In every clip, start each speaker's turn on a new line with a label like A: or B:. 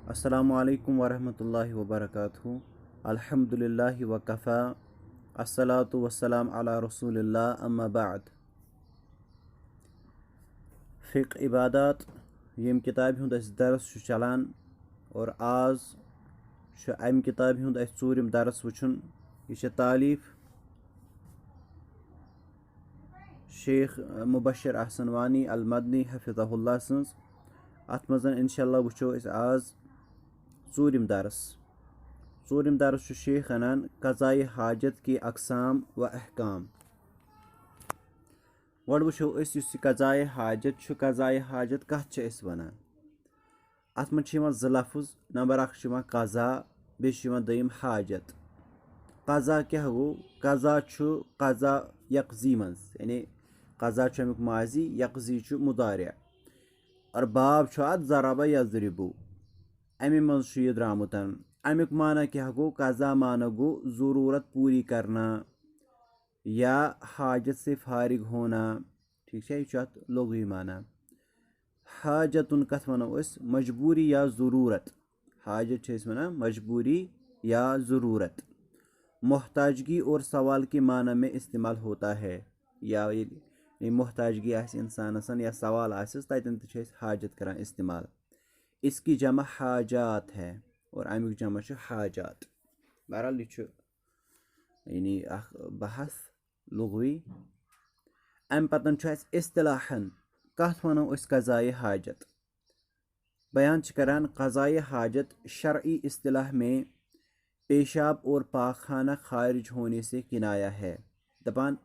A: अस्सलामु अलैकुम वरहमतुल्लाहि वबरकातुहू। अल्हम्दुलिल्लाहि वकफ़ा अस्सलातु वस्सलाम अला रसूलिल्लाह अम्मा बाद। फ़िक़्ह इबादात यम किताबि हुंद अस दरस छु चलान और आज छु अमि किताबि हुंद अस ज़ूरिम दरस वुछुन। यह छ तालीफ शेख मुबशर अहसन वानी अल मदनी हफिज़हुल्लाह सन्स। अत मज़ इंशाअल्लाह वुछो अस आज ज़ूरिम दरस छु शेख अनान क़ज़ाए हाजत की अक़साम व अहकाम। गोड वुछो अस युस क़ज़ाए हाजत छु, क़ज़ाए हाजत कथ छ अस वनान। अत मज छ ज़ लफ्ज़, नंबर अख छ क़ज़ा बे दोयम हाजत। क़ज़ा क्या गो? क़ज़ा छु क़ज़ा यक़ज़ी मज, यानी क़ज़ा छु अमुक माजी, यक़ज़ी छु मुदारिअ और बाब छु अत ज़रबा यज़रिबु, अमे मज छु यह द्रामुतन। अमुक माना क्या गो? क़ज़ा माना गो ज़रूरत पूरी करना या हाजत से फारिग होना। ठीक है, यह लुग़वी माना। हाजतुन कथ वनो अस? मजबूरी या ज़रूरत। हाजत छ अस वनान मजबूरी या ज़रूरत। मोहताजगी और सवाल के माना में इस्तेमाल होता है। या मोहताजगी आस इंसानस या सवाल आसस ततन त छ अस हाजत करान इस्तेमाल। इसकी जमा हाजात है और अमुक जमा छ हाजात। बहरहाल यह छ यानी बहस लुग़वी। अम पतन छ अस इस्तिलाहन कथ वनो अस क़ज़ाए हाजत। बयान छ करान क़ज़ाए हाजत शरई इस्तिलाह में पेशाब और पाखाना खारिज होने से किनाया है। दपान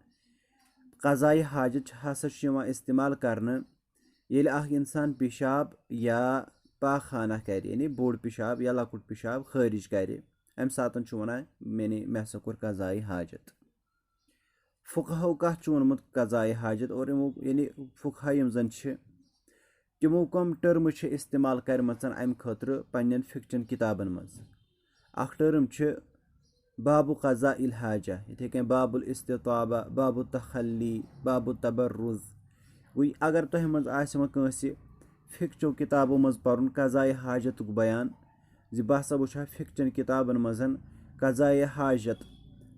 A: क़ज़ाए हाजत हसा छ इस्तेमाल करने येले अख इंसान पेशाब या पाखाना कर, यानी बोड़ पेशाब या लकुट पेशाब खारिज कर, अम सातन छ वनान मैंने मे हसा कोर क़ज़ाए हाजत। फ़ुक़हाओ कथ छ वोनमुत क़ज़ाए हाजत और यमो यानी फ़ुक़हा यम जन छ तिमो कम टर्म छ इस्तेमाल करमचन अम खतर पन्नन फ़िक्चन किताबन मज। अख टर्म छ बाबु क़ज़ाइल हाजा, इथे कन बाबुल इस्तिताबा, बाबु तखल्ली, बाबु तबर्रुज़। वही अगर तह मज आसि कंसे फ़िक्चो किताबों मज परुन क़ज़ाए हाजत बयान जि बह हसा वुछा फ़िक्चन किताबन मजन क़ज़ाए हाजत,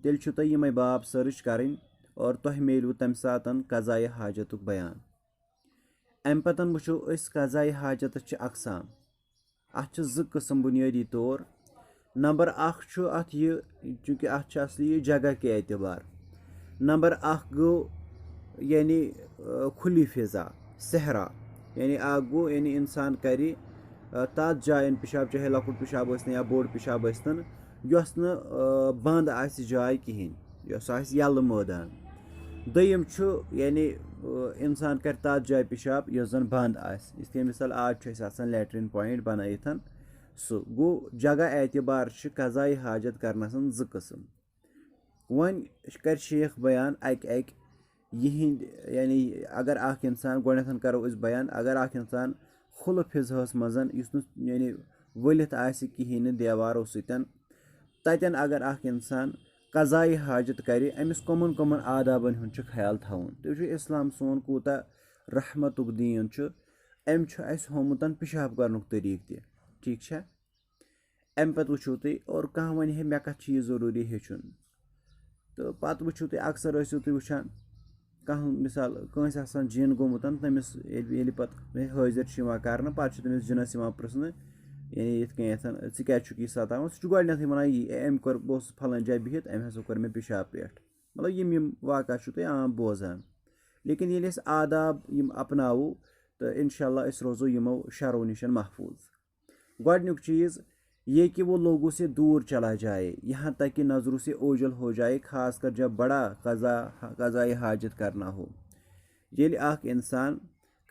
A: तेल छु तह यिमै बाब सर्च करें और तह मेलू तम सातन क़ज़ाए हाजत बयान। अम पतन वुछो अस क़ज़ाए हाजत छ अक़साम। अत छ ज़ क़िस्म बुनियादी तौर। नंबर अख छु अत यह, चूँकि अत छ असली जगह के एतबार। नंबर अख गो यानी खुली फ़िज़ा, सहरा, यानी अख गो यानी इंसान कर तथ जायन पेशाब, चाहे लकुट पेशाब सन या बोड़ पेशाब सन, यस न बंद आसि जाय कहें, यस आसि यल्ल मैदान। दोयम छु यानी इंसान कर तथ जाय पेशाब यस जन बंद आसि, इसके मिसाल आज छ आसान लैट्रिन पॉइंट बनाइथन सो गो जगह एतबार छ क़ज़ाए हाजत करनसन ज़ क़िस्म। वन कर शेख बयान अक यहिंद, यानी अगर अख इंसान गोडन करो अस बयान, अगर अख इंसान खुल फिज़हस मजन यानी वलित आसि कहें देवारो सतन, ततन अगर अख इंसान क़ज़ाए हाजत करे, अमिस कमन कमन आदाबन हुंद छ ख्याल थवन। तो इस्लाम सोन कूता रहमतुक दीन छ, अम छ अस होमुतन पेशाब करनुक तरीक ते। ठीक छा? अम पत वुछो तुई और कह वन है मे कथ चीज जरूरी हेचुन, तो पत वुछो तुई अक्सर आसो तुई वुछान कह मिसाल कंस आसान जिन गोमुतन, तमिस येलि पत हाजिर छ करन, पत छ तमिस जिनस प्रश्न, यानी ये कन ऐ क्या यह सतावन, सह गोडनथ वन अम कोर बह फलान जाय बिहित अम हसा कोर मे पेशाब पे, मतलब यम वाक़ा तुम आम बोजान। लेकिन ये आदाब यम अपनावो तो इंशाअल्लाह अस रोज़ो यमो शरो निश महफूज। गोडनुक चीज़ ये कि वो लोगों से दूर चला जाए, यहाँ तक कि नज़रों से ओझल हो जाए, खासकर जब बड़ा क़ज़ाए हाजत करना हो। येलि अख इंसान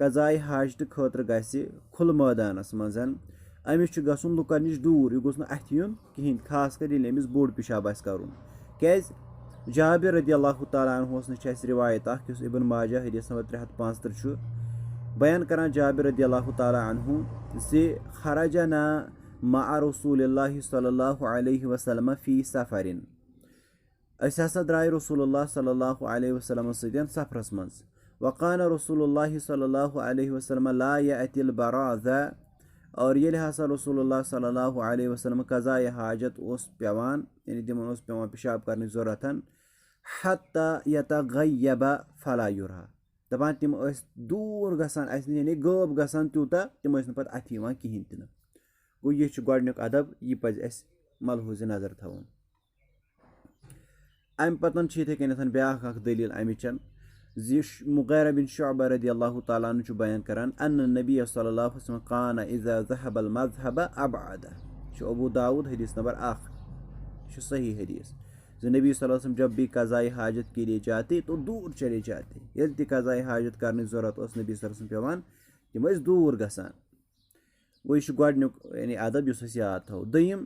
A: क़ज़ाए हाजत खतर गसि खुल मैदानस मजन, अमिस छु गसुन लुकन निश दूर, यह गोस न अथ युन कहें, खासकर येलि अमिस बोड़ पेशाब आसि करुन। क्याज जाबिर रदियल्लाहु तआला अन्हु नश अस रिवायत अख युस इब्न माजा हदीस नंबर 335 छु, बयान करान जाबिर रदियल्लाहु तआला अन्हु से खरजना मअ रसूलिल्लाहि सल्लल्लाहु अलैहि वसल्लम फी सफरिन, अस हसा द्राय रसूलुल्लाह सल्लल्लाहु अलैहि वसल्लम सदन सफरस मज। वकान रसूलुल्लाह सल्लल्लाहु अलैहि वसल्लम ला यअतिल बराज़ा, और येले हसा रसूलुल्लाह सल्लल्लाहु अलैहि वसल्लम कज़ाए हाजत ओस पेवान यानी तिमन ओस पेवान पेशाब करने ज़रूरतन हत्ता यतगय्यबा फला युरहा दपान तिम ٲسۍ दूर गसान अस यानी गٲब गसान तूता तिम ٲسۍ नہٕ पतः अथि यिवान किहिन ति गो यह छु गोडनिक अदब यह पज अस मलहूज़ नजर थवन अम पतन छु इथे कनेथन ब्याख अख दलील अमिचन ज़ि मुगीरा बिन शुअबा रदियल्लाहु ताला अन्हु छु बयान करान अन्न नबी सल्लल्लाहु अलैहि वसल्लम कान इज़ा ज़हबल मज़हब अबअद छु अबू दाऊद हदीस नंबर 1 छु सही हदीस ज़ि नबी सल्लल्लाहु अलैहि वसल्लम जब भी कज़ाए हाजत के लिए जाते तो दूर चले जाते यदि ति कज़ाए हाजत करने ज़रूरत ओस नबी सल्लल्लाहु अलैहि वसल्लम पेवान तिम ٲسۍ दूर गसान गो यह गोडनिक यानी अदब युस अस याद थो दोयिम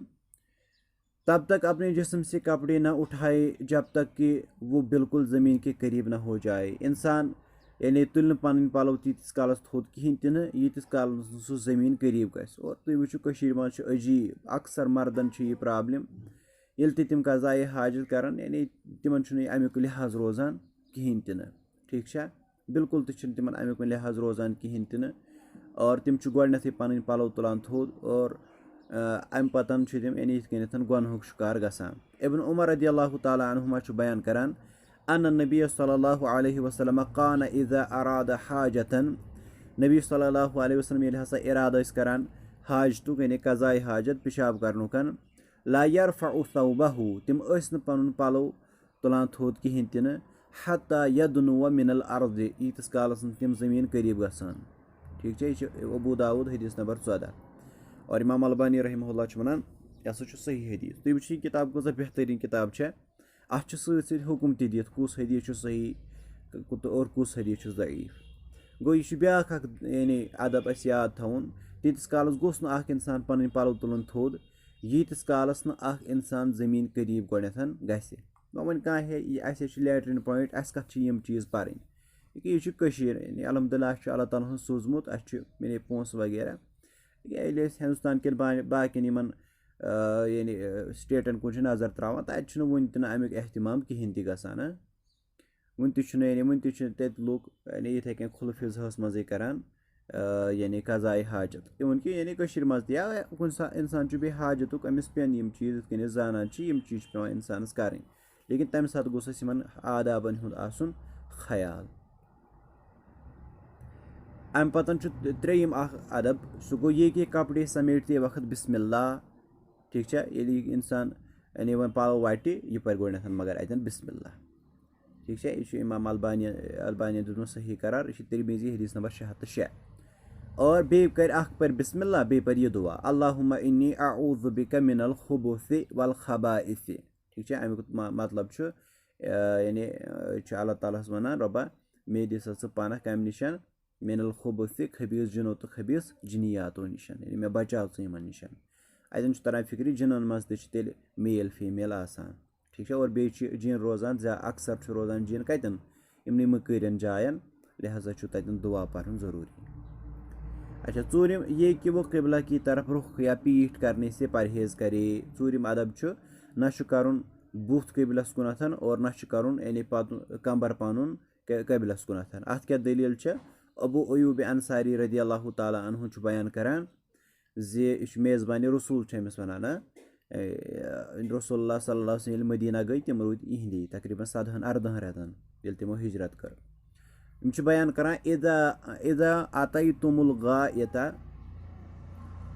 A: तब तक अपने जिस्म से कपड़े न उठाए जब तक कि वो बिल्कुल ज़मीन के करीब न हो जाए इंसान यानी तुल पन पलव तीस कालस थोद कहें तिन यीतिस कालस सह ज़मीन करीब गस और तुम वो मज अजीब अक्सर मर्दन यह प्रॉब्लम ये तिम कज़ाए हाजत करान यानी तिमन अमुक लिहाज रोजान कहें तिन ठीक है बिल्कुल तिमन अमुक लिहाज रोजान कहें तिन और तिम गोडनेथे पन पलव तुलान थोद और अम पतन तिम यानी यथ गुनहुक शिकार गसान इब्न उमर रदियल्लाहु ताला अन्हुमा बयान करान अन्न नबी सल्लल्लाहु अलैहि वसल्लम कान इज़ा अराद हाजतन नबी सल्लल्लाहु अलैहि वसल्लम ये हसा इरादा करान हाजतुक यानी कज़ाए हाजत पेशाब करनुकन ला यरफ़उ थौबहु तिम पन पलव तुलान थोद कहें तिन हत्ता यदनुव मिनल अर्ज़ यीतिस कालस तिम ज़मीन करीब गसान ठीक है यह अबू दाऊद हदीस नंबर 14 और इमाम अलबानी रहमहुल्लाह वनान यह सही हदीस तुम वो किताब कौन बेहतरीन किताब अत सत हुकुम दित कुस हदीस सही और कुस हदीस ज़ईफ गो यह ब्याख यानी अदब अस याद थवन तीस कालस गोस न इंसान पन पलव तुलन थोद यीतिस कालस न इंसान ज़मीन करीब गोडनेथन गस वन कह लैट्रिन पॉइंट अस कत यम चीज़ पर्न यह यानी अलहमदुलिल्लाह अल्लाह ताला सोजमुत अने पोस वगैरह ये हिंदुस्तान के बाकिन यानी स्टेटन कुन नजर त्रावान तत वन तक अमुक एहतमाम कहें ति गसान वन यानी वन तत लूक यानी इथे कन खुल फिजहस मजे करान यानी कज़ाए हाजत इवन कि यानी मज या कुन इंसान बे हाजतुक अमिस पेन यम चीज़ कन जानान यम चीज़ पे इंसानस करें लेकिन तम सात गोस आदाबन हुंद आसुन ख्याल अम पतन त्रेयम अदब सह गो ये कि कपड़े समेटते वक्त बिस्मिल्लाह ठीक है ये इंसान यानी वन पलव वट यह पर गोडनेथन मगर अतन बिस्मिल्लाह ठीक है यह इमाम अलबानी दुन सही करार यह तिरमिज़ी हदीस नंबर 606 और बे कर पर बिस्मिल्लाह बे पर यह दुआ अल्लाहुम्मा इन्नी अऊज़ु बिका मिनल खुबुसि वल खबाइस ठीक है अमुक मतलब यानी अल्लाह ताला वनान रब्बा मे दिस पना कम निशन मिनल खुबुसि खबीस जिनो तो खबीस जिनियातो निशन यानी मे बचाव इन निशन अतन तरह फिक्र जिनन मज तेल मेल फीमेल आसान ठीक है और बे जिन रोजान अक्सर रोजान जिन कतन इमन मकरन जायन लिहाजा तन दुआ पढ़न जरूरी अच्छा चूरिम ये कि वो क़िबला की तरफ रुख या पीठ करने से परहेज़ करे चूरिम अदब न करुन बुथ क़िबलस कुनथन और न करुन यानी कंबर पनुन क़िबलस कुनथन अत क्या दलील अबू अयूब अंसारी रदियल्लाहु ताला अन्हु बयान करान ज़ि मेज़बानी रसूल अमिस वनान रसूलुल्लाह सल्लल्लाहु अलैहि वसल्लम मदीना गई तम रूद इहंदी तकरीबन 17-18 रेतन ये तमो हिजरत कर बयान करान इदा अतयतुमुल गायता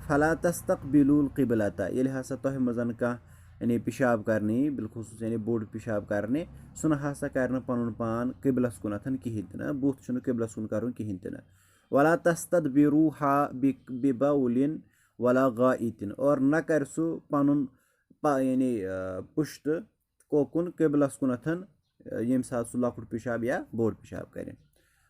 A: फला तस्तक़बिलुल क़िबलता ये हसा तह मजन कह यानी पेशाब करने बिलखुसूस यानी बोड़ पेशाब करने सुन हसा कर पन पान क़िबलस कुनथन कहें तन बुथ क़िबलस कुन कर कहें तन वला तस्तदबिरुहा बिबौलिन वला गाइतिन और न कर सु पन यानी पुश्त कोकुन क़िबलस कुनथन यम सात सु लकुट पेशाब या बोड़ पेशाब करें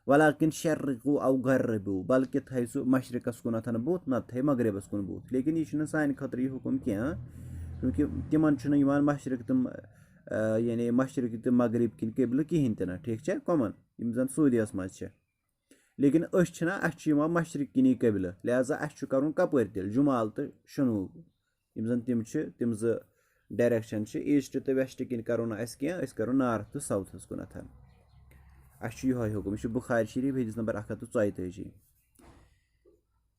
A: वलाकिन शर्रिकु औ गर्रिबु बल्कि थे सु मशरिकस कुनथन बुथ न थे मगरिबस कुन बुथ लेकिन यह सान खतर यह हुकुम क्या क्योंकि तिमन मशरक तो यानी मशरक तो मगरब किन क़िबल कहें तन ठीक है कमन यम जन सऊदियस मज लेकिन मशरक किनी क़िबल लिहाजा अस कर कपर तेल जुमाल तो शनूब यम जन तिम डायरेक्शन ईस्ट तो वेस्ट किन करो क्या करो नार्थ तो साउथस कुनथन अस हुकुम यह बुखारी शरीफ हदीस नंबर 144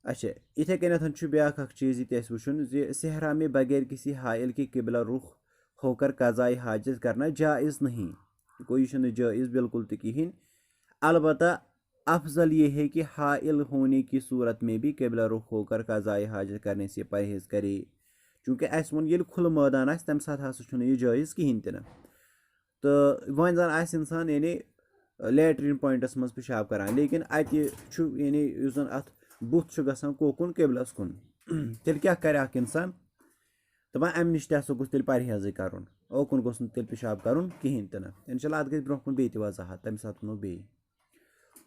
A: अच्छा इथे कन्नथ ब्याक चीज़ ये वुचन सेहरा में बगैर किसी हाइल के किबला रुख होकर कज़ाए हाजत करना जायज़ नहीं, कोई जायज़ बिल्कुल तो कहीं। अलबत्ता अफजल ये है कि हाइल होने की सूरत में भी किबला रुख होकर कज़ाए हाजत करने से परहेज़ करे, चूँकि अस वो ये खुल मैदान तम साथ यह जायज़ कहीं तन। तो वन जन इंसान यानी लेटरिन पॉइंटस मज पेशाब करान, लेकिन अत यानी उस जन अत बुत गसान कोकुन किबलस कुन तेल क्या करे इंसान दपान अमि नश गोस तेल परहेज़ कर ओकुन गोस तेल पेशाब कर कहीं तन। इंशाल्लाह अत गई ब्रोह कुन बे वजाहत तम साथ वो बे।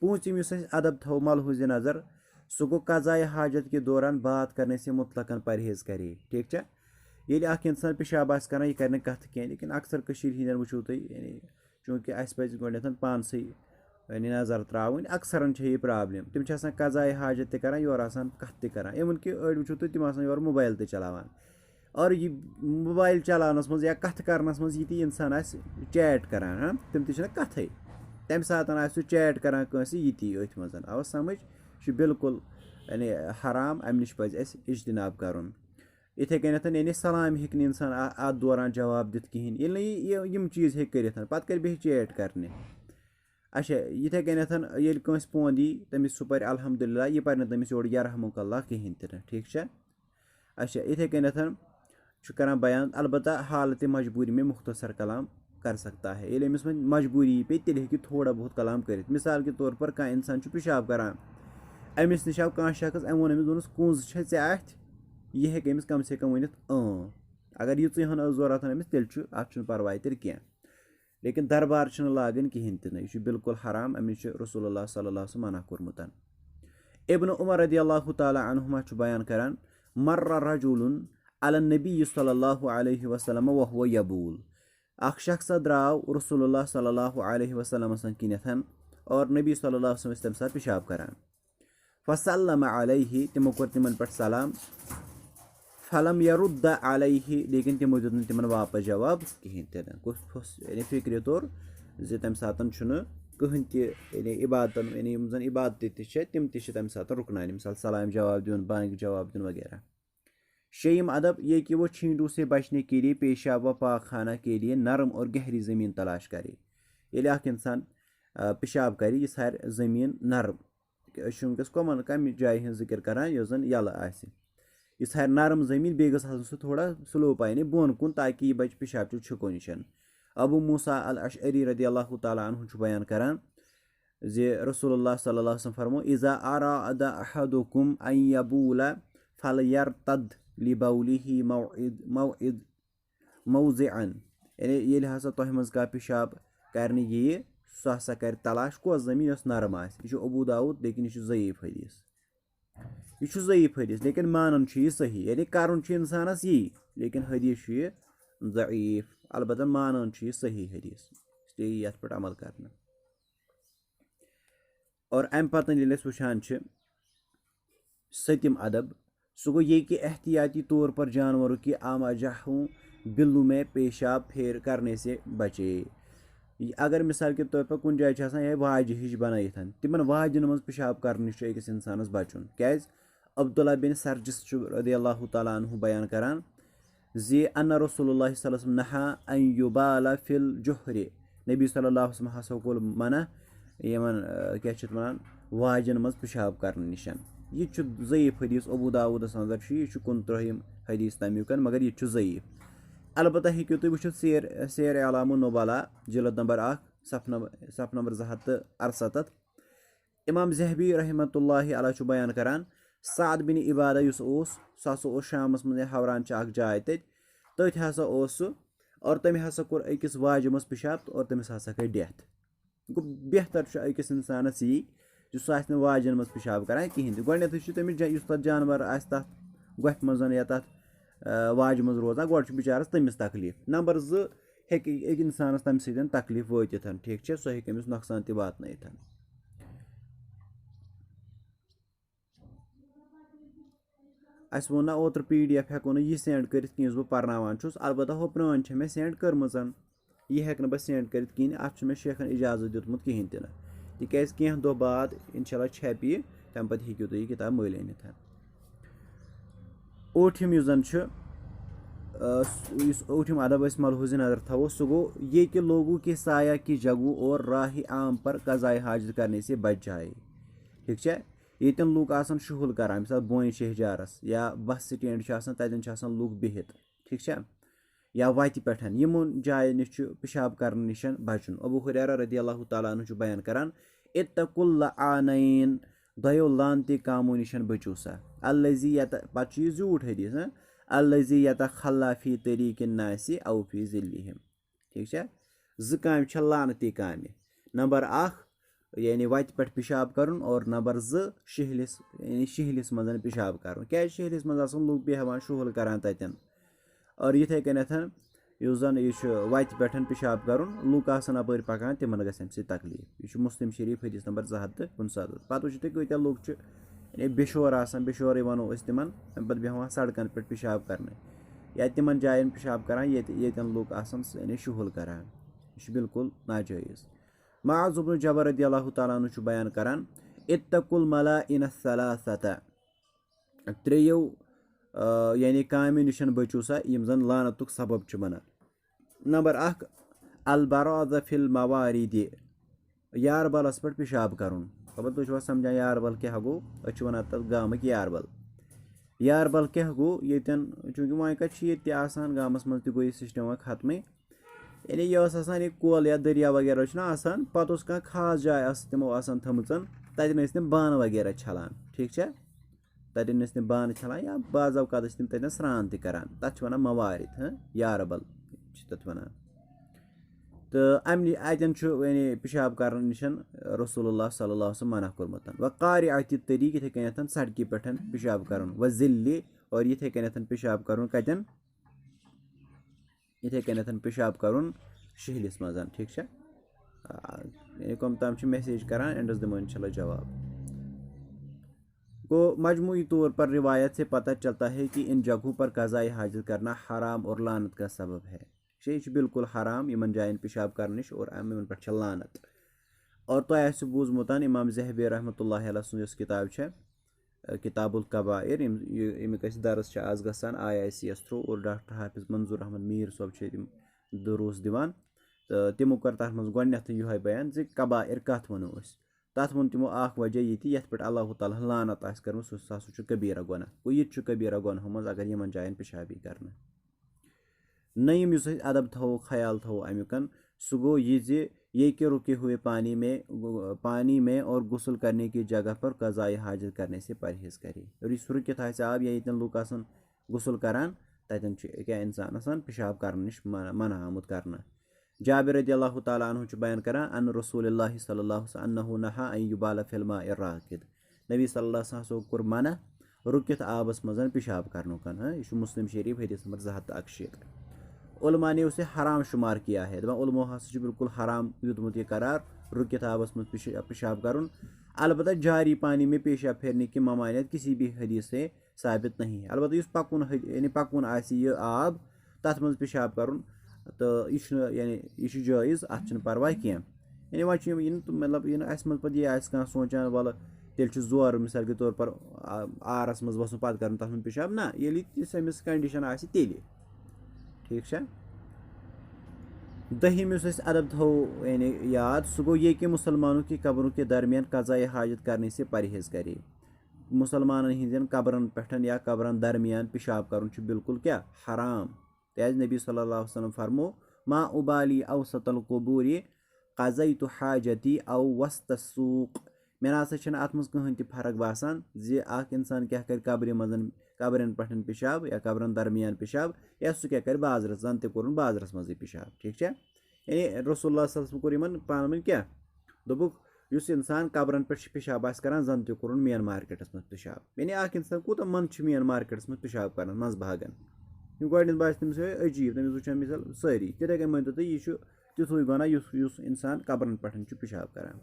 A: पूंचम इस अदब थो मलहूज नज़र सह गो कज़ाए हाजत के दौरान बात करने से मुतलकन परहेज़ करे। ठीक है, ये इंसान पेशाब कर यह कर कथ कह, लेकिन अक्सर हंद वो यानी चूँकि अस पे गोडन पानस यानी नज़र त्रावन अक्सर यह प्रॉब्लम तम कज़ाए हाजत तक योर कथ तक इवन कि अड़ वो तम योर मोबाइल ते चलावान और यह मोबाइल चलानस मज या कथ करनस मज ये इंसान चैट करान हाँ तम तो कथ तम सात चैट करान ये अथ मज आवा समझ बिल्कुल यानी हराम अमि नश पज इज्तनाब कर। इथे कन्नथ यानी सलाम हेक इंसान अत दौरान जवाब दित कहीं ये चीज़ हे कर पत कर बे चैट करने। अच्छा इथे कन्नथ ये पोंद यी तमिस सह पर अल्हम्दुलिल्लाह यह पर तमिस योर यरहमुकल्लाह कहीं तन। ठीक है, अच्छा इथे कन्नथ करान बयान अलबत्ता हालत मजबूरी में मुख्तसर कलाम कर सकता है, ये अमिस मजबूरी पे तेल हे थोड़ा बहुत कलाम कर। मिसाल के तौर पर कह इंसान पेशाब करान अमिस नश आव कह शख्स अम वो दोनस कुंज ऐ अथ यह हे अमिस कम से कम वन अगर यीहन जरूरत अमिस तेल अत परवाह तेल कह, लेकिन दरबार लागन कहीं तन यह बिल्कुल हराम अमि रसूलुल्लाह सल्लल्लाहु अलैहि वसल्लम मना कोरमुत। इब्न उमर रदियल्लाहु ताला अन्हुमा बयान करान मर्रा रजुलुन अला नबी सल्लल्लाहु अलैहि वसल्लम व हुवा यबूल, अख शख्स द्राव रसूलुल्लाह सल्लल्लाहु अलैहि वसल्लम किनथन और नबी सल्लल्लाहु अलैहि वसल्लम तम साथ पेशाब करान। फसल्लम अलैहि तिमो कोर तिमन पर सलाम फलम यरुद्द अलैहि, लेकिन तिमो दित न तिमन वापस जवाब कहीं तन। यानी फिक्र तौर जे तम सात कहीं यानी इबादत यानी जन इबादत तम तम सात रुकनान, मिसाल सलाम जवाब दिन बांग जवाब दिन वगैरह। शेम अदब ये कि वो छींटों से बचने के लिए पेशाब व पाक खाना के लिए नरम और गहरी ज़मीन तलाश करे। ये इंसान पेशाब करे यह हर ज़मीन नरम वनकस कमन कम जाय हज जिक्र करान यह जन यल यह हर नरम ज़मीन बे गस थोड़ा स्लोप यानी बोन कुन ताकि यह बच पेशाब छुको नश। अबू मूसा अल अशअरी रदियल्लाहु ताला अन्हु बयान करान जे रसूलुल्लाह सल्लल्लाहु अलैहि वसल्लम फरमो इज़ा अरादा अहदुकुम अन यबूला फलयरतद लिबौलिही मौइद मौज़िअन, यानी ये हसा तह मज का पेशाब करने ये सह हसा कर तलाश कस ज़मीन नरम यह अबू दाऊद, लेकिन यह ज़ईफ हदीस, यह ज़ईफ हदीस, लेकिन मानन यह सही यानी कर इंसानस यी, लेकिन हदीस यह ज़ईफ। अलबत्ता मानन यह सही हदीस, इसलिए ये पे अमल करना। और अम पतन वुचान सतम अदब सह गो ये कि एहतियाती तौर पर जानवरों की आमाजाहों बिल्लू में पेशाब फेर करने से बचे। अगर मिसाल के तौर पर कुछ जाए यह वाज हिश बनाइथ तिमन वाजन मज पेशाब कर अकिस इंसानस बचुन क्या। अब्दुल्ला बिन सरजिस रदियल्लाहु ताला अन्हु बयान करान जे अन्ना रसूलुल्लाह सल्लल्लाहु अलैहि वसल्लम नहा अन युबाला फिल जुहरे, नबी सल्लल्लाहु अलैहि वसल्लम हसा कोल मना यमन क्या वन वाजन मज पेशाब कर नश। यह ज़ईफ हदीस अबू दाऊदस अंदर यह 39 हदीस तमिक, मगर यह ज़ईफ। अलबत्ता हेकु तुम वो सैर अलाम नुबला जिलद नंबर 1 सफ नंबर 268। इमाम ज़हबी रहमतुल्लाहि अलैह बयान करान साद बिन इबादा सह शामस मज हवरान जाय तथ हसा और तम हसा कोर अकिस वाज मज पेशाब और तमिस हसा गई डेथ। गो बेहतर अकिस इंसानस यी जो सह वाजन मज पेशाब करान कहीं गोडनेथ तमिस तथ जानवर तथ गोफ मज या तथ वाज मज रोजान गोड बिचारस तमिस तकलीफ। नंबर 2 हेक इंसानस तम सत तकलीफ वातिथ। ठीक है, सह हेक नुकसान तह वातनयिथ। अस वो ना ओतर PDF हेको यह सेंड कर कह बह पर्नावान छुस, अलबत्ता हो प्रान मे सेंड कर्मज यह हेक बह सेंड कर कहीं अत मे शेखन इजाजत दितमुत कहीं तन, तिक कह दह बाद इंशाल्लाह छपि तम पत्त हेकियो तुम यह किताब मल अनित। ऊठिम युस जन ऊठिम अदब मलहूज नजर थवो सह गो ये लोगों के साया की जगह और राह आम पर कज़ाए हाजत करने से बच जाए। ठीक है, येतन लूक आसान शुहुल करान मिसाल बोन शहजारस या बस स्टैंड ततन लूक बिहित। ठीक है, या वत पे यमन जाय नश पेशाब कर नश बचन। अबू हुरैरा रज़ियल्लाहु तआला अन्हु बयान करान इत्तकुल लआनैन दयो लानती कामों नश बचो सा अल्लज़ी पत झूठ हदीस अल्लज़ी यतखल्ला फी तरीक़िन नासी औ फी ज़िल्लिहिम। ठीक है, ज़ काम लानती काम। नंबर अख यानी वत पे पेशाब कर और नंबर ज़ शहलिस यानी शहलिस मज पेशाब कर। क्या शहलिस मज लूक बेहवान शुहुल करान ततन। और इथे कन युस जन यह वत पे पेशाब कर लूक अपर पकान तिमन गम तकलीफ। यह मुस्लिम शरीफ हदीस नंबर 259। पत वो कत्या लूक बेशोर बेशोर वनो तिमन पे बेहवान सड़कन पे पेशाब करने या तिमन जायन पेशाब करान येतन लूक यानी शुहुल करान। यह बिल्कुल नाजायज़। मुआज़ इब्न जबल रज़ियल्लाहु तआला अन्हु बयान करान इत्तकुल मलाइन सलासता त्रेयो यानी कामों नश बचो सा यम जन लानतुक सबब बना। नंबर अख अलबराज़ फिल मवारिद यारबलस पे पेशाब कर। खबर तुम समझान यारबल क्या गो वन तथ गामक यारबल। यारबल क्या गो येतन चूंकि वन कत गामस मज गो सिस्टम खत्म यानी यह कोल या दरिया वगैरह पत कह खास जाय तमो थमचन तन तम बान वगैरह छलान। ठीक है, तन तम बान छलान या बाज़ अवकात तम तन स्नान तरान तथ वन मवारिद यारबल तथ वन। तो अतन यानी पेशाब कर नश रसूलुल्लाह सल्लल्लाहु अलैहि वसल्लम मना कोरमुत। व क़ारिअति तरीक़ इथे कन सड़की पे पेशाब कर। व ज़िल्लि और इथे कन पेशाब कर कतन इथे कन पेशाब कर शहलिस मज। ठीक है, यानी कम तम मैसेज करान एंडस दिमो इंशाल्लाह जवाब। गो मजमूई तौर पर रिवायत से पता चलता है कि इन जगहों पर कज़ाए हाजत करना हराम और लानत का सबब है। यह बिल्कुल हराम यमन जायन पेशाब कर नश और यमन पे लानत। और तो बूजमुत इमाम ज़हबी रहमतुल्लाह अलैह सुन किताब किताबुल कबाइर यमिक दरस आज गसान IICS थ्रू और डॉक्टर हाफिज मंजूर अहमद मीर साहब दुरूस दिवान। तो तिमो कर तथ मज गोडनेथ यह बयान ज कबाइर कत वनो तथ वो तिमो वजह ये पे अल्लाह ताला लानत कर सह कबीरा गुनाह गो यह कबीरा गुनाहों मज अगर यमन जायन पेशाबी कर। नईम युस अदब थो ख्याल थो अमुकन सह गो ये कि रुके हुए पानी में और गुसल करने की जगह पर कज़ाए हाजत करने से परहेज करे। और इस रुकित आब या यतन लूक गुसल करान ततन क्या इंसान पेशाब कर नश मना आमुत करना। जाबिर रज़ियल्लाहु तआला अन्हु बयान करान अन रसूलुल्लाह सल्लल्लाहु अलैहि वसल्लम नहा अन युबाल फिल माइ राकिद। नबी सल्लल्लाहु अलैहि वसल्लम कोर मना रुकित आबस मज पेशाब करनुकन। यह मुस्लिम शरीफ हदीस नंबर 261। उलमा ने उसे हराम शुमार किया है। उलमो बिल्कुल हराम युदमुत ये करार रुकित आबस मज पेशाब कर। अलबत्ता जारी पानी में पेशाब फेरने की ममानियत किसी भी हदीस से साबित नहीं है। अलबत्ता इस पकुन यानी पकुन यह आब तथ मज पेशाब कर तो यह यानी यह जायज़ अत परवाह क्या। यानी वह मतलब यह कह सोचान वाल तेल जोर मिसाल के तौर पर आरस मज वसन पे कर तथ पेशाब ना ये अमिस कंडीशन आ तेल। ठीक है, दहिम अदब थो यानी याद सह गो ये कि मुसलमानों की कब्रों के दरमियान कज़ाए हाजत करने से परहेज करे। मुसलमान हंदन कब्रन पे या कब्रन दरमियान पेशाब कर बिल्कुल क्या हराम। त्याज नबी सल्लल्लाहु अलैहि वसल्लम फरमो मा उबाली औसतल कबूर क़ज़यतु हाजती औ वस्त सूक। मे ना अत मज कहीं ति फर्क बासान इंसान क्या कर कब्रन पे पेशाब या कब्रन दरमियान पेशाब या सह क्या कर बाजरस जन तोर बाजरस मज पेशाब। ठीक है, यानी रसूलुल्लाह सल्लल्लाहु अलैहि वसल्लम कोर यमन पान वन क्या दोपुक युस इंसान कब्रन पे पेशाब करान जन तोर मेन मार्केटस मज पेशाब। यानी इंसान कूत मन मेन मार्केटस मज पेशाब कर मज भागन गोडन बास तमिस अजीब तमिस वुचान मिसाल सारी तिथे कन मान तुम यह तिथु गुना युस इंसान कब्रन पे पेशाब करान।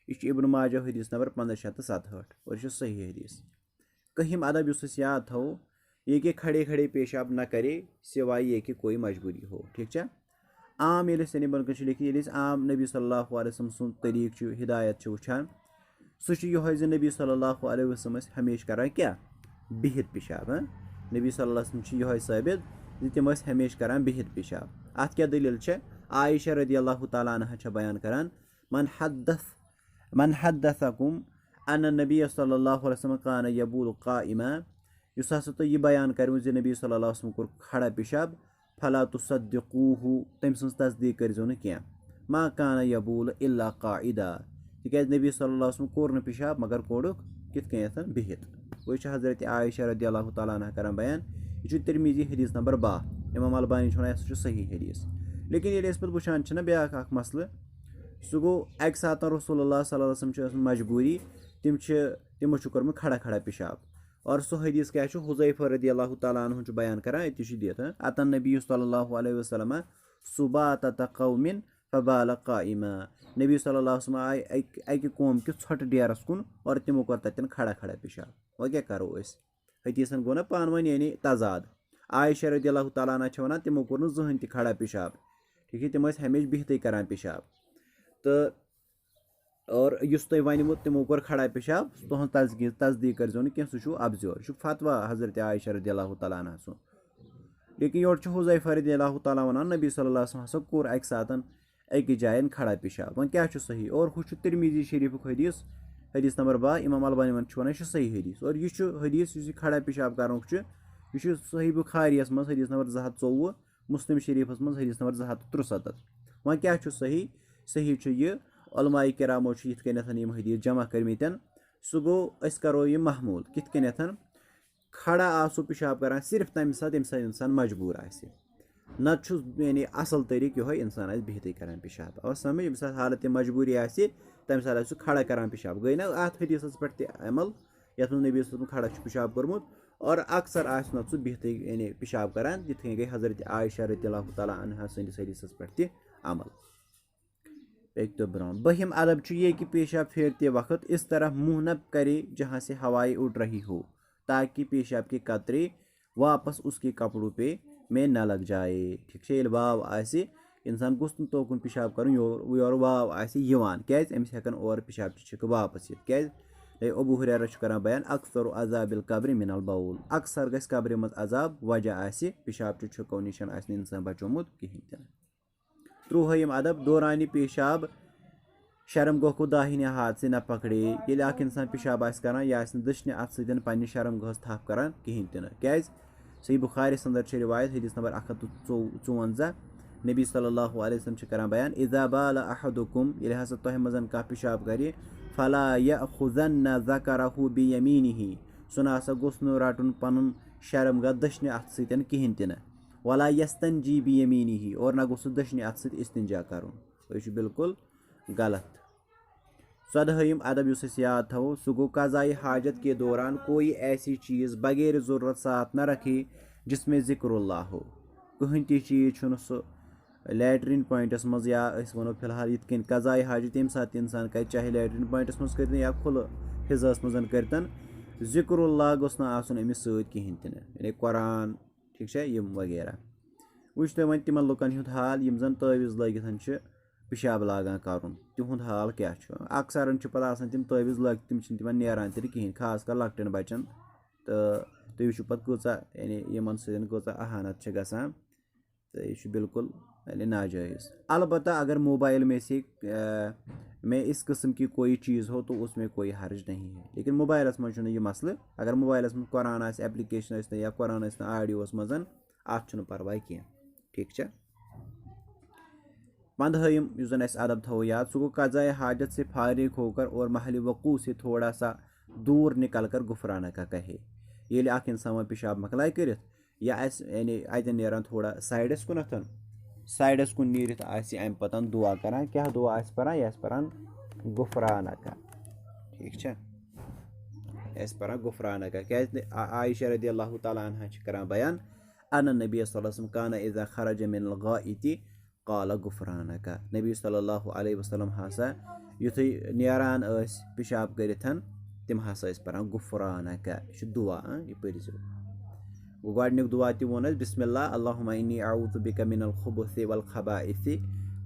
A: यह इब्न माजा हदीस नंबर 1567 और यह सही हदीस। कहिम अदब युस याद थो ये कि खड़े खड़े पेशाब न करे सिवाय ये कि कोई मजबूरी हो। ठीक है, आम ये बन लिखित आम नबी सल्लल्लाहु अलैहि वसल्लम सुन तरीक हिदायत वुचान सह छ यह ज नबी सल्लल्लाहु अलैहि वसल्लम हमेशा करान क्या बिहित पेशाब नबी सल्लल्लाहु अलैहि वसल्लम यह साबित ज तिम हमेशा करान बिहित पेशाब अत क्या दलील छ आयशा रदियल्लाहु ताला अन्हा छ बयान करान मन हद्दसकुम अन नबी सल्लल्लाहु अलैहि वसल्लम कान यबूल काइमा युस हसा तो यह बयान करो ज नबी सल्लल्लाहु अलैहि वसल्लम कोर खड़ा पेशाब फला तुसद्दिकूहु तम सज तस्दीक करो न क्या मा कान यबूल इल्ला काइदा तिकाज नबी सल्लल्लाहु अलैहि वसल्लम कोर न पेशाब मगर कोरुक कित कन बिहित वह हजरत आयशा रदियल्लाहु ताला अन्हा करान बयान यह तिरमिजी हदीस नंबर 12 इमाम अलबानी वन सह सही हदीस लेकिन ये पे वुचान ब्या मसल सह गो अक सात रसूलुल्लाह सल्लल्लाहु अलैहि वसल्लम मजबूरी तिमो कोर्मुत खड़ा खड़ा पेशाब और सह हदीस क्या हुज़ैफा रदियल्लाहु ताला अन्हु बयान करान अति दित अतन नबी सल्लल्लाहु अलैहि वसल्लम सुबातत कौमिन फबाल काइमा नबी सल्लल्लाहु अलैहि वसल्लम आए अकि कौम कि छोट डेरस कुन और तिमो कोर ततन खड़ा खड़ा पेशाब वह क्या करो हदीसन गो ना पान वन यानी तजाद आयशा रदियल्लाहु ताला अन्हा छ वनान तिमो कोर जहन ति खड़ा पेशाब ठीक है तिम हमेशा बिहते करान पेशाब तो और युस तुम वनमु तिमो कोर खड़ा पेशाब तुहद तस्दीक करो न कह सह अबजोर यह फतवा हजरत आयशा रदियल्लाहु ताला अन्हा सु लेकिन योर हुज़ैफा रदियल्लाहु ताला वनान नबी सल्लल्लाहु अलैहि वसल्लम कोर अक सात अकि जायन खड़ा पेशाब वह क्या सही और हु तिरमिजी शरीफ हदीस हदीस नंबर 12 इमाम अलबानी वन यह सही हदीस और यह हदीस खड़ा पेशाब कर यह सही बुखारियस मज हदीस नंबर 224 मुस्लिम शरीफस मज हदीस नंबर 273 वह क्या सही सही यह उलमाए किरामो यिथ कन हदीस जमा कर्मत सह गो करो यह महमूल कित कन खड़ा आसो पेशाब करान सिर्फ तम सात इंसान मजबूर आए नत यानी असल तरीक यह इंसान आज बिहते करान पेशाब अब समझ यम सात हालत मजबूरी आए तम सात सह खड़ा करान पेशाब गई ना अत हदीस पे अमल यथ नबी खड़ा पेशाब कोर्मुत और अक्सर आस नत सह बिहते यानी पेशाब करान जिथ गई हजरत आयशा रदियल्लाहु ताला अन्हा सदिस हदीस पे अमल एक तो ब्राउन बहिम अदब ये कि पेशाब फेरते वक्त इस तरह मुंह न करे जहाँ से हवाएं उड़ रही हो ताकि पेशाब के कतरे वापस उसके कपड़ों पे में न लग जाए ठीक है वाव आसे इंसान गोस तोकुन पेशाब कर योर वाव आसे क्या अमिस हेकन और पेशाब छिक वापस क्या अबू हुरैरा करान बयान अक्सर अजाबिल कब्र मिनल बाउल अक्सर गस कब्र मज अजाब वजह आसे पेशाब छिको निशन आस इंसान बचोमुत कहीं तन त्रुहम अदब दौरान पेशाब शर्म गोह को दाहिने हाथ से न पकड़े ये इंसान पेशाब करान यह दशने अत सतन पन्ने शर्म गोहस थप करान कहीं तन क्या सही बुखारी अंदर रिवायत हदीस नंबर 154 नबी सल्लल्लाहु अलैहि वसल्लम करान बयान इज़ा बाल अहदुकुम ये हसा तोह मजन का पेशाब करे फला यअखुज़न्न ज़करहु बियमीनिही सुना सा गोस नो रटुन पनुन शर्म ग दशने अत सतन कहीं तन वला यस्तंजी बियमीनिही और ना गोस दशने अत सत इस्तिंजा करुन यह बिल्कुल गलत 14 अदब युस याद थो सह गो कज़ाई हाजत के दौरान कोई ऐसी चीज़ बगैर ज़रूरत साथ न रखे जिसमें ज़िक्रुल्लाह हो कहीं ती चीज़ सह लैट्रिन पॉइंटस मज या वो फिलहाल ये कज़ाई हाजत तम सात इंसान कर चाहे लैट्रिन पॉइंटस मज कर या खुल फिजास मज कर ज़िक्रुल्लाह गोस ना आसन अमिस सत कहीं तन यानी कुरान ठीक है यम वगैरह वुच तुम वन तिमन लुकन हुंद हाल यम जन तवीज़ लगित पेशाब लागान करुन तिहुंद हाल क्या अक्सर पे तम तवीज़ लग तम नेरान कहीं खास कर लकटन बचन तो तुम वुचु पे कूचा यानी यमन सत अहानत गसान तो यह बिल्कुल यानी नाजायज़ अलबत्ता अगर मोबाइल में से में इस किस्म की कोई चीज़ हो तो उसमें कोई हर्ज नहीं है लेकिन मोबाइलस मज यह मसल अगर मोबाइलस में कुरान एप्लिकेशन या कुरान आडियोस मजन अत परवाह कह ठीक है 15 जन अदब थो याद सह गो कज़ाए हाजत से फारिग होकर और महल वकू से थोड़ा सा दूर निकल कर गुफराना का कहे ये इंसान पेशाब मकलाय कर या यानी अतन नेरान थोड़ा साइडस कुन नीरित अम पतन दुआ करान क्या दुआ पान यह पान गुफराना का ठीक है यह पान गुफराना का क्या आयशा रदियल्लाहु ताला अन्हा करान बयान अन नबी सल्लल्लाहु अलैहि वसल्लम कान इज़ा खरज मिनल गाइति काला गुफराना का नबी सल्लल्लाहु अलैहि वसल्लम हसा युथ नेरान पेशाब कर तम हसा पान गुफराना का यह दुआ यह पो गो दुआ तोन बिस्मिल्लाह अल्लाहुम्मा इन्नी अऊज़ु बिका मिनल खुबुसि वल खबाइसि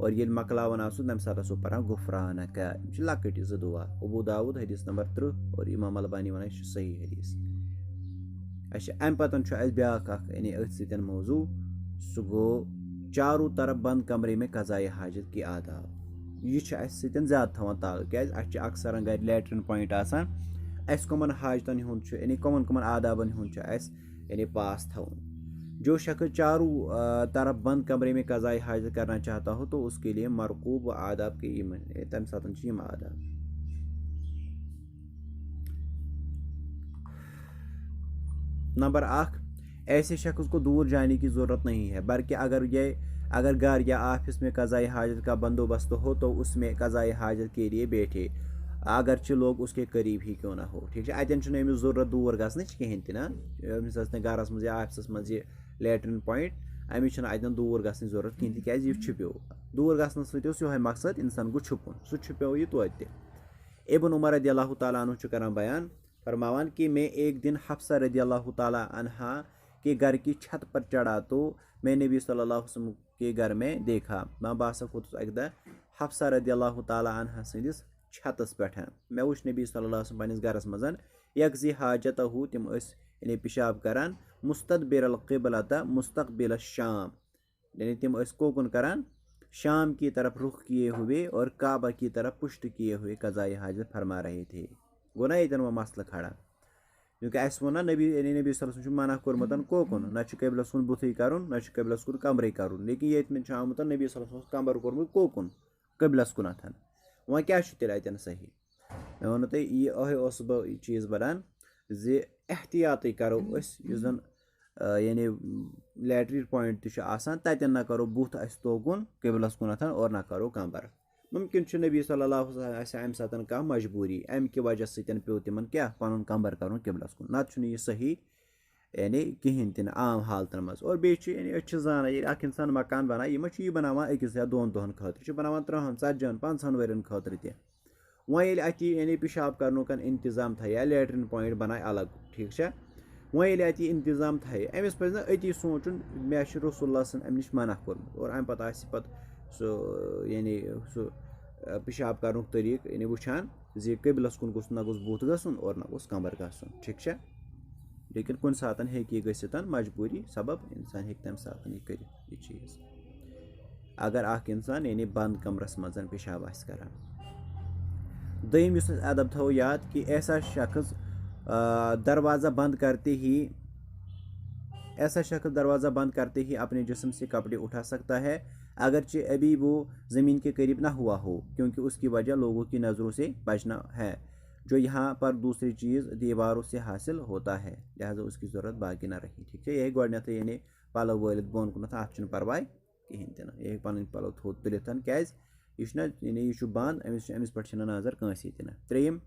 A: और ये मकलावन आसो तम सात आसो परान गुफरानका लकट ज़ दुआ अबू दाऊद हदीस नंबर 30 और इमाम अलबानी वन सही हदीस। अम पतन ब्याक यानी अथ सतन मौजू सह गो चारों तरफ बंद कमरे में कज़ाए हाजत की आदाब। यह सतन ज़्यादा थवान ताल्लुक क्या अक्सर गर लैट्रिन पॉइंट कमन हाजतन हुंद यानी कमन कमन आदाबन हुंद यानी पास थवन। जो शख्स चारों तरफ बंद कमरे में कज़ाए हाजत करना चाहता हो तो उसके लिए मरकूब आदाब के तम सात आदाब। नंबर 1, ऐसे शख्स को दूर जाने की ज़रूरत नहीं है, बल्कि अगर घर या ऑफिस में कज़ाए हाजत का बंदोबस्त हो तो उसमें कज़ाए हाजत के लिए बैठे, अगरचे लोग उसके करीब ही क्यों ना हो। ठीक है, अतन अमिस ज़रूरत दूर गसनच कहें तना अमिस गरस मज या ऑफिस मज यह लैट्रिन पॉइंट अमिस अतन दूर गसन ज़रूरत कहें तिक यह छुप्यो दूर गसन सह मकसद इंसान गो छुपुन सह छुप्यो यह तोत। इब्न उमर रज़ियल्लाहु तआला अन्हु करान बयान फरमावान कि मैं एक दिन हफ्सा रज़ियल्लाहु तआला अन्हा के घर की छत पर चढ़ा तो मैं नबी सल्लल्लाहु अलैहि वसल्लम के घर में देखा। मैं बासा खोतुस अक दह हफ्सा रज़ियल्लाहु तआला अन्हा सदिस छतस पे। मैं वुच नबी सल्लल्लाहु अलैहि वसल्लम पन्निस घरस मज यकज़ी हाजतहु तिम यानी पेशाब करान मुस्तदबिरल क़िबलत मुस्तक़बिल शाम, यानी तिम कोकुन करान शाम की तरफ रुख किए हुए और काबा की तरफ पुष्ट किए हुए कज़ाए हाजत फरमा रहे थे। गो ना यन वो मसला खड़ा, क्योंकि अस वो ना नबी सल्लल्लाहु अलैहि वसल्लम मना कोरमत कोकुन न कबिलस कुन बुथी करुन न कबिलस कुन कमरे करुन, लेकिन ये आमुत नबी सल्लल्लाहु अलैहि वसल्लम कमर कोरमुत कोकुन कबिलस कुनथन। वह क्या तेल सही मैं वो तुम यह बह चीज़ बनान जे एहतियात करो जन यानी लैट्रिन पॉइंट ततन न करो बुथ तोकुन कबिलस कुनथन और न करो कमर। मुमकिन नबी सल्लल्लाहु अलैहि वसल्लम अम सातन कह मजबूरी अम कि वजह सतन पे तिमन क्या पन कमर कर कबिलस कुन नत यह सही यानी कहें तिन आम हालतन मज। और बे जाना ये इंसान मकान बना यह बनावान अकिस या दोन दोहन खतर बनावान 30 40 50 वरियन खतर तह वह अत यानी पेशाब कर इंतजाम थे या लैट्रिन पॉइंट बनाए अलग। ठीक है, वह अत इंतजाम थे अमिस पे अति सोचुन मे रसूलुल्लाह अम नश मना कोरमुत और अम पत सह यानी पेशाब कर तरीक यानी वुचान जे कबिलस कुन गोस ना गोस बुथ गसन और ना गोस कमर गसन। ठीक है, लेकिन कुन सातन हेक यह गसितन मजबूरी सबब इंसान हेक तम सातन यह कर यह चीज़ अगर अख इंसान यानी बंद कमरस मज पेशाब आस करान। दोम अदब थो याद कि ऐसा शख्स दरवाज़ा बंद करते ही अपने जिस्म से कपड़े उठा सकता है, अगरचे अभी वो ज़मीन के करीब ना हुआ हो, क्योंकि उसकी वजह लोगों की नज़रों से बचना है जो यहाँ पर दूसरी चीज़ दीवारों से हासिल होता है, लिहाजा उसकी ज़रूरत बाकी ना रही। ठीक है, यही गोडनेथ यानी पलो वलित बोन कुनथ अत परवाह कहें तन यह पन पलो थोद तुलित क्या यानी यह बंद अमिस पे नजर कंसी तन। त्रेयम,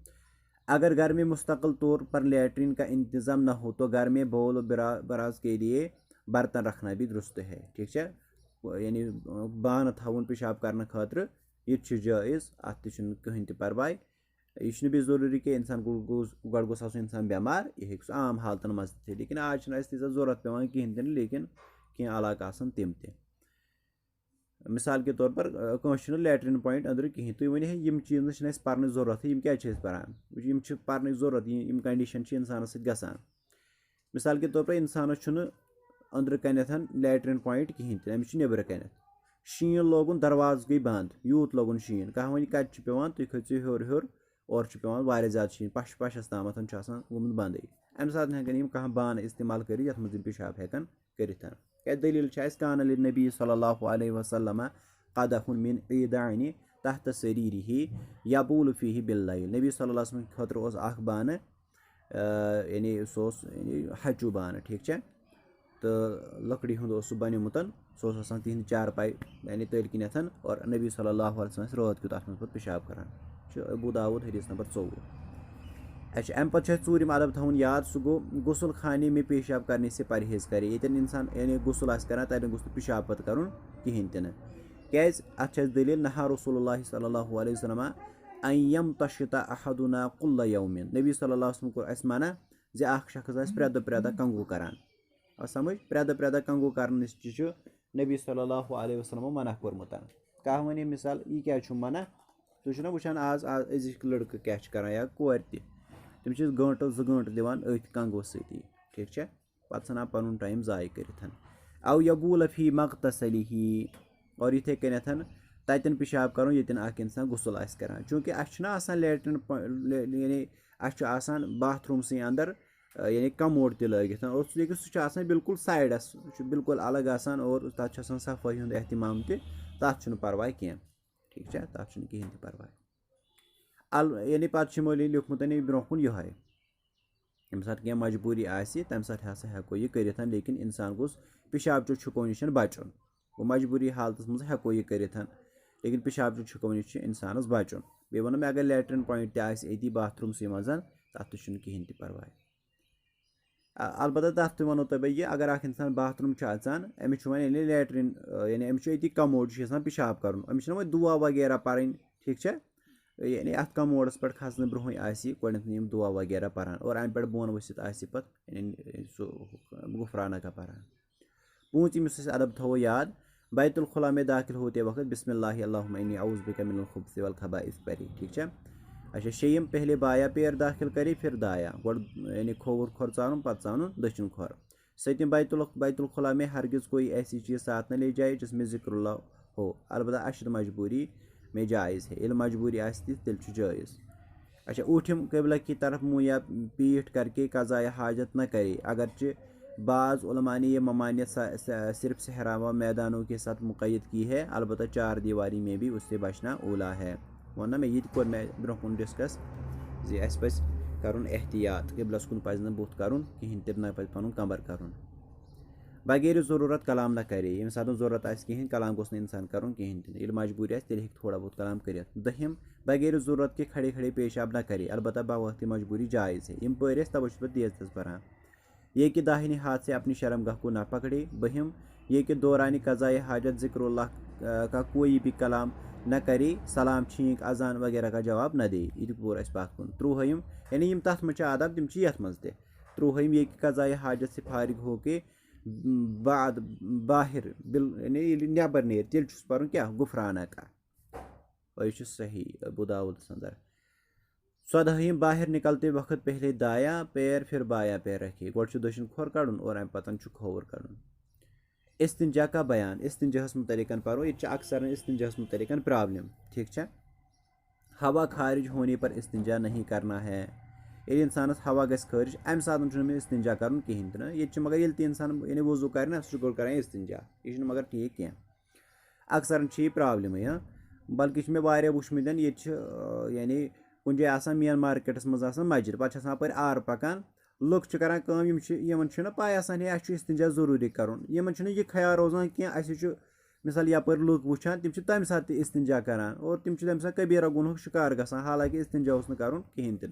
A: अगर घर में मुस्तकिल तौर पर लैट्रिन का इंतज़ाम न हो तो घर में बोल बराज के लिए बर्तन रखना भी दुरुस्त है। ठीक है, यानी बान थवन पेशाब करने खतर यह जायज़ अत कहें परवाह यह भी ज़रूरी कि इंसान गो गोस इंसान बेमार यह आम हालतन मज थे, लेकिन आज तीजा जरूरत पे कहें तन, लेकिन कह इलाका तम त मिसाल के तौर पर कह लैट्रिन पॉइंट अंदर कहें तुम वन यम चीज़ पर्न जरूरत यम क्या पान यम पर्न जरूरत यम कंडीशन इंसान गसान। मिसाल के तौर पर इंसान अंदर कन लैट्रिन पॉइंट कहें तन अमिस नबर कन शीन लोगन दरवाज गई बंद यूत लोगन शीन कह वन कत पे तुम खो हर हर और पे ज़्यादा शीन पश पशस तम गोमुत बंद अम सात हेकन कह बान इस्तेमाल कर ये मज पेशाब हेकन कर क्या दलील कान नबी सल्लल्लाहु अलैहि वसल्लम क़दहुन मिन ईदानि तहत सरीरिही यबूल फीही बिल्लैल। नबी सल्लल्लाहु अलैहि वसल्लम खतर अख बान यानी सह हचू बान। ठीक है, तो लकड़ी हुंद बनमुत सह तिहद चारपाई यानी तल किन और नबी सल्लल्लाहु अलैहि वसल्लम रात क्यों अत पे पेशाब कर अबू दाऊद हदीस नंबर 24। अच्छा अम पे चूरम अदब थवन याद सह गो गुसल खाने में पेशाब करने से परहेज़ करे। ये इंसान यानी गुसल कर तन गोस पेशाब पे कर कहें तन क्या अत दलील नहा रसूलुल्लाह सल्लल्लाहु अलैहि वसल्लम अन यमतशित अहदुना कुल्ल यौमिन। नबी सल्लल्लाहु अलैहि वसल्लम कोर अस मना जे अख शख्स प्रेद प्रेद कंगू करान समझ प्रेद प्रेद कंगू कर नबी सल्लल्लाहु अलैहि वसल्लम मना कोरमुत। कह वन मिसाल यह क्या मना तुम वुचान आज अजिक लड़कः क्या करान या कोर तम गंटो 2 घंटे दिवान अथ कंगो सती ठीक है पत् सान पन टाइम ज़ाय कर अव यबूल फी मगतसली ही और इथे कन तन पेशाब कर ये इंसान गुसल करान चूँकि आसान लेटरिन यानी बाथरूम से अंदर यानी कमोड तगित और सह बिल्कुल साइडस बिल्कुल अलग आसान और तक सफाई हूँ एहतमाम तथ पर्वा कह ठीक है तथ कहें पर्वा यानी पो लिखमुत ब्रोकुन ये यम सात क्या मजबूरी तम साथ हसा हेको यह कर लेकिन इंसान गोस पेशाब चो छुको नश बचन वो मजबूरी हालत मज हेको यह कर लेकिन पेशाब चो छुको नश इंसानस बचन बे वो मे अगर लेटरिन पॉइंट ती बाथरूम से मज तथ कहें पर्वा अलबत्ता तथ वनो तो बे अगर इंसान बाथरूम अचान अमिस वन लेटरिन यानी अमिस ये कमोड पेशाब कर अमिस वो दुआ वगैरह पढ़ ठीक है यानी अत कमोडस पे खसन ब्रोह दुआ वगैरह पारान और अम पे बोन वसित पे गुफराना का पारान पूंचम अदब थो याद बैतुल खुला में दाखिल होते वक्त बिस्मिल्लाह अल्लाहुम्मा इन्नी औज़ु बिका मिनल खुब्सि वल खबाइस पढ़ी ठीक है। अच्छा शेयम पहले बाया पैर दाखिल करे फिर दाया गोड़ यानी खोवर खोर चानुन पत चानुन दक्षिण खोर। सत्यम बैतुल खुला में हरगिज़ कोई ऐसी चीज़ साथ न ले जाए जिसमें ज़िक्रुल्लाह हो, अलबत्ता अशर मजबूरी में जायज़ है, इल्म मजबूरी तिल जायज़। अच्छा ऊठिम क़िबला की तरफ मुँह या पीठ करके क़ज़ाए हाजत न करे, अगरचे बाज़ उलमा ने यह ममानियत सिर्फ सहरा व मैदानों के साथ मुक़य्यद की है, अलबत्ता चार दीवारी में भी उससे बचना ओला है। वरना मैं ये कोर मैं ब्रोह डिस्कस जी अस पज़ करुन एहतियात क़िबलस कुन पज़ न बुत करुन कहीं तम न पज़ पनुन कमर करुन। बगैर ज़रूरत कलाम न करे, यम सात ज़रूरत कहें कलाम गोस इंसान करुन कहें ये मजबूरी तेल हेक थोड़ा बहुत कलाम कर। दहिम बगैर ज़रूरत के खड़े खड़े पेशाब न करे, अलबत्ता बवक्त मजबूरी जायज़ है। यम पर तब तेज तेज पढ़ान। ये कि दाहिने हाथ से अपनी शर्मगाह को न पकड़े। बहिम ये कि दौरान क़ज़ाए हाजत ज़िक्रुल्लाह का कोई भी कलाम न करे, सलाम छीक अजान वगैरह का जवाब न दे। यह पूरा पाक कुन। त्रुहम यानी यम तथ मज आदब तम ये मज ते। त्रुहम ये कि क़ज़ाए हाजत से फारिग हो के बाद बाहर बिल यानी नबर नेर तेल पर क्या गुफराना का और यह सही अबू दाऊद अंदर। 14 बाहर निकलते वक्त पहले दाया पैर फिर बाया पैर रखिए, गोड़ दक्षिण खोर कड़न और अम पतन खोवर कड़न। इस्तिंजा का बयान, इस्तिंजाहस मुतलिकन परो ये अक्सर इस्तिंजाहस मुतलिकन प्रॉब्लम ठीक है। हवा खारिज होने पर इस्तिंजा नहीं करना है। ये इंसानस हवा गस खारिज अम सात इस्तिंजा कर कहें तो ये मगर ये इंसान यानी वजू कर सह कर इस्तिंजा यह मगर ठीक कह अक्सर ये प्रॉब्लम हाँ बल्कि मे वारिया वुचमत ये यानी कुछ जाए मेन मार्केटस मज मस्जिद पे अपर आर पकान लुक करान पाई है इस्तिंजा जरूरी कर यह ख्याल रोजान कह मिसाल यपर लुक वुचान तम तमि सात इस्तिंजा करान और तम तम सात कबीरा गुनह शिकार गसान, हालांकि इस्तिंजा कर कहें तो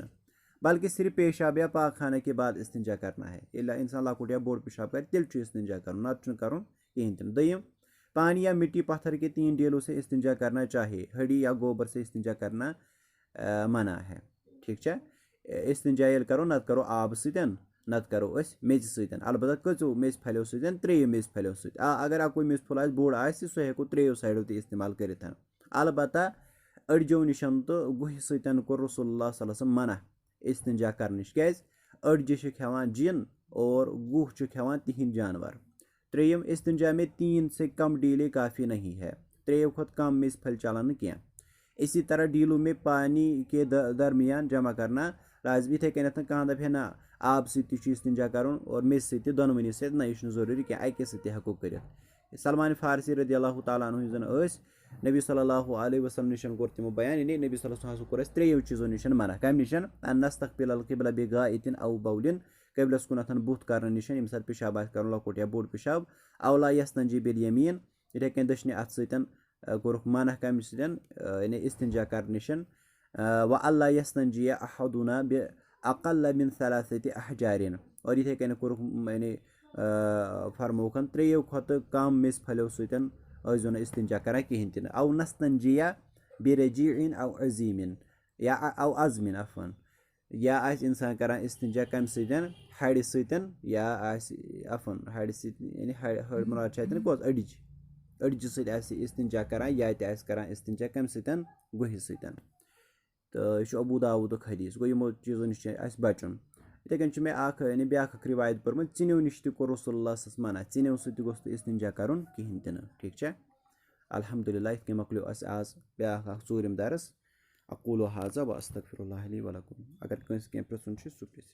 A: बल्कि सिर्फ पेशाब या पाक खाने के बाद इस्तिंजा करना है। ये इंसान लकुट या बोड़ पेशाब कर तेल इस्तिंजा कर नत कर कहें तो। दयम पानी या मिट्टी पत्थर के 3 डेलों से इस्तिंजा करना चाहिए, हड्डी या गोबर से इस्तिंजा करना मना है ठीक है। इस्तिंजा ये करो नत करो आब सतन नत करो मेज सतन, अलबत्ता कचो मेज फलो सतन 3 मेज फलो सत अगर अकोई मेज फल बोड़ सह हेको 3 साइडों ते इस्तेमाल कर। अलबत्ता अड़जो निशन तो गुह सतन कोर रसूलुल्लाह सल्लल्लाहु अलैहि वसल्लम मना इस्तिंजा करनिश क्या अड़जे खेवान जिन और गुह खेवान तिहिंद जानवर। 3 इस्तिंजा में 3 से कम डीले काफ़ी नहीं है, 3 खुद कम मेज फल चलन क्या। इसी तरह डीलों में पानी के दरमियान जमा करना लाजमी थे कहना कह दप ना आब सत इस्तिंजा कर और मेज सत दोनवनी से ना यह जरूरी क्या अके सत हेको कर। सलमान फारसी रदियल्लाहु ताला अन्हु जन नबी सल्लल्लाहु अलैहि वसल्लम निशन कोर तिमो बयान यानी नबी सल्लल्लाहु अलैहि वसल्लम कोर 3 चीज़ों निशन मना कम निशन नस्तकबिल क़िबला बिगाइतिन औ बौलिन क़िबलस कुन बुत कर निशन यम सात पेशाब कर लकुट या बोड़ पेशाब औला यस्तंजी बिल यमीन इथे कन दशने अथ सतन कोरुख मना कम सतन यानी इस्तिंजा कर निशन व अल्ला यस्तंजिया अहदुना बि अक़ल्ल मिन 3 अहजारिन और इथे कन कोरुख यानी फरमोखन 3 खुत कम मेज फलो सतन जो इस्तिंजा कर कहें तो। औ नस्तंजिया बिरजीइन औ अजीमिन या औ अज़मिन अफन या इंसान कर इस्तिंजा कम सतन हड़ सतन या अफन हड़ यानी हड़ मुराद कौस अड़िज أڑجہِ سۭتۍ آسہِ اِستِنجا کَران یا تہِ آسہِ کَران اِستِنجا کَمہِ سۭتۍ گُہہِ سۭتۍ تہٕ یہِ چھُ ابوٗ داوٗدُک حدیٖث گوٚو یِمو چیٖزو نِش چھِ اَسہِ بَچُن یِتھَے کٔنۍ چھُ مےٚ بیٛاکھ اَکھ رِوایت پٔرمٕژ ژِنِو نِش تہِ کوٚر رسول اللہ صَس منع ژِنِو سۭتۍ تہِ گوٚژھ نہٕ اِستِنجا کَرُن کِہیٖنۍ تہِ نہٕ ٹھیٖک چھا الحمدُاللہ یِتھ کٔنۍ مۄکلیو اَسہِ آز بیٛاکھ اَکھ ژوٗرِم درس اقوٗلُ ہٰذا وَاستغفِرُ اللٰہِ لی وَلَکُم اگر کٲنٛسہِ کینٛہہ پِرٛژھُن چھُ سُہ پِرٛژھِ